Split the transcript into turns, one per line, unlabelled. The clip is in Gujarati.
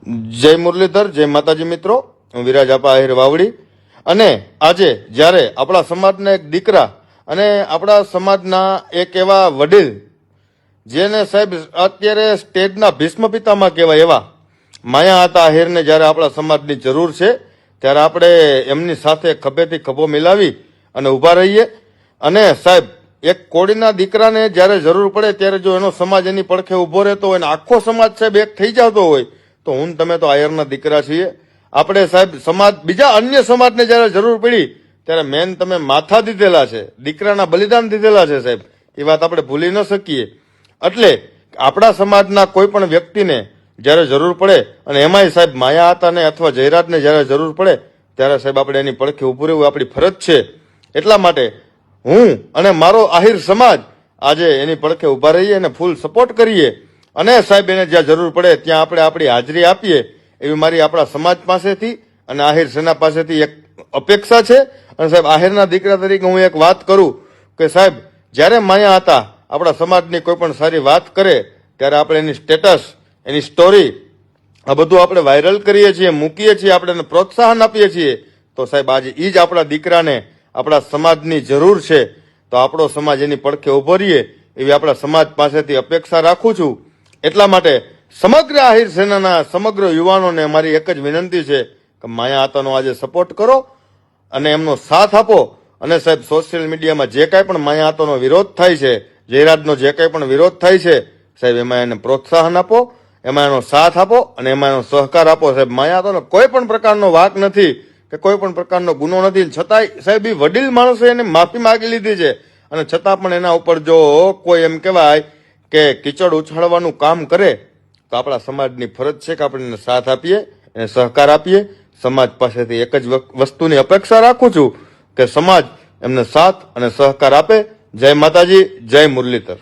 જય મુરલીધર, જય માતાજી મિત્રો. હું વિરાજ આપા આહિર વાવડી. અને આજે જ્યારે આપણા સમાજના એક દીકરા અને આપણા સમાજના એક એવા વડીલ જેને સાહેબ અત્યારે સ્ટેજના ભીષ્મ પિતામાં કહેવાય એવા માયા હતા આહિરને જ્યારે આપણા સમાજની જરૂર છે ત્યારે આપણે એમની સાથે ખભેથી ખભો મિલાવી અને ઊભા રહીએ. અને સાહેબ એક કોળીના દીકરાને જ્યારે જરૂર પડે ત્યારે જો એનો સમાજ એની પડખે ઊભો રહેતો હોય અને આખો સમાજ સાહેબ એક થઈ જતો હોય તો હું તમે તો આયરના દીકરા છીએ. આપણે સાહેબ સમાજ બીજા અન્ય સમાજને જ્યારે જરૂર પડી ત્યારે મેન તમે માથા દીધેલા છે, દીકરાના બલિદાન દીધેલા છે સાહેબ, એ વાત આપણે ભૂલી ન શકીએ. એટલે આપણા સમાજના કોઈ પણ વ્યક્તિને જ્યારે જરૂર પડે અને એમાંય સાહેબ માયા આતાને અથવા જયરાજને જ્યારે જરૂર પડે ત્યારે સાહેબ આપણે એની પડખે ઊભું રહેવું આપણી ફરજ છે. એટલા માટે હું અને મારો આહિર સમાજ આજે એની પડખે ઊભા રહીએ અને ફૂલ સપોર્ટ કરીએ અને સાહેબ એને જ્યાં જરૂર પડે ત્યાં આપણે આપણી હાજરી આપીએ એવી મારી આપણા સમાજ પાસેથી અને આહિર સેના પાસેથી એક અપેક્ષા છે. અને સાહેબ આહિરના દીકરા તરીકે હું એક વાત કરું કે સાહેબ જ્યારે માયા હતા આપણા સમાજની કોઈ પણ સારી વાત કરે ત્યારે આપણે એની સ્ટેટસ, એની સ્ટોરી આ બધું આપણે વાયરલ કરીએ છીએ, મૂકીએ છીએ, આપણે એને પ્રોત્સાહન આપીએ છીએ. તો સાહેબ આજે એ જ આપણા દીકરાને આપણા સમાજની જરૂર છે તો આપણો સમાજ એની પડખે ઊભો રહીએ એવી આપણા સમાજ પાસેથી અપેક્ષા રાખું છું. એટલા માટે સમગ્ર આહિર સેનાના સમગ્ર યુવાનોને મારી એક જ વિનંતી છે કે માયા આતાનો આજે સપોર્ટ કરો અને એમનો સાથ આપો. અને સાહેબ સોશિયલ મીડિયામાં જે કાંઈ પણ માયા આતાનો વિરોધ થાય છે, જયરાજનો જે કાંઈ પણ વિરોધ થાય છે સાહેબ એમાં એને પ્રોત્સાહન આપો, એમાં એનો સાથ આપો અને એમાં એનો સહકાર આપો. સાહેબ માયા આતાનો કોઈ પણ પ્રકારનો વાંક નથી કે કોઈ પણ પ્રકારનો ગુનો નથી, છતાંય સાહેબ એ વડીલ માણસે એને માફી માગી લીધી છે અને છતાં પણ એના ઉપર જો કોઈ એમ કહેવાય કે કીચડ ઉછાળવાનું કામ કરે તો આપણા સમાજની ફરજ છે કે આપણે એને સાથ આપીએ, એને સહકાર આપીએ. સમાજ પાસેથી એક જ વસ્તુની અપેક્ષા રાખું છું કે સમાજ એમને સાથ અને સહકાર આપે. જય માતાજી, જય મુરલીધર.